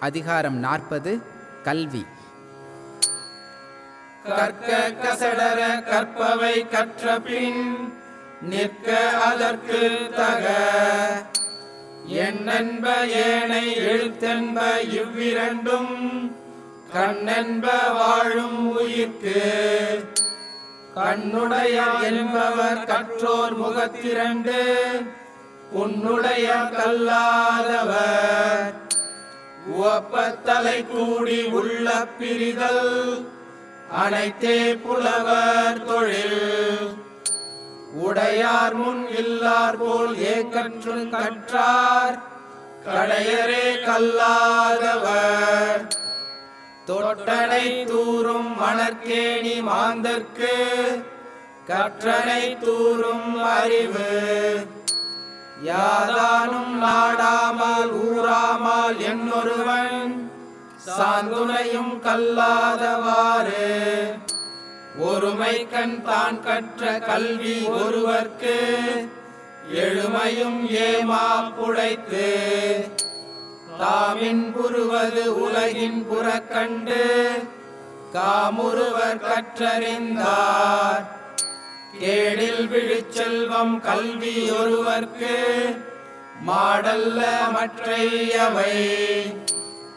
அதிகாரம் 40 கல்வி. கற்க கசடர கற்பவை கற்றபின் நிற்க அதற்கு தக. எண்ணென்ப ஏனை எழுத்தென்ப இவ்விரண்டும் கண்ணென்ப வாழும் உயிர்க்கு. கண்ணுடையார் என்பவர் கற்றோர் முகத்திரண்டு உன்னுடைய கல்லாதவர். உவப்பத்தலை கூடி உள்ள பிரிதல் அனைத்தே புலவர் தொழில். உடையார் முன் இல்லார் போல் ஏக்கற்று கற்றார் கடையரே கல்லாதவர். தொட்டனை தூரும் மணற்கேணி மாந்தர்க்கு கற்றனை தூரும் அறிவு. யாதானும் நாடாமல் ஊராமல் என்னொருவன் சாந்துணையும் கல்லாதவாறு. ஒருமை கண் தான் கற்ற கல்வி ஒருவர்க்கு எழுமையும் ஏமா புடைத்து. தாமின் புருவது உலகின் புறக்கண்டு காமுருவர் கற்றறிந்தார். கேடில் விழுச்செல்வம் கல்வி ஒருவர்க்கு மாடல்ல மற்றையவை.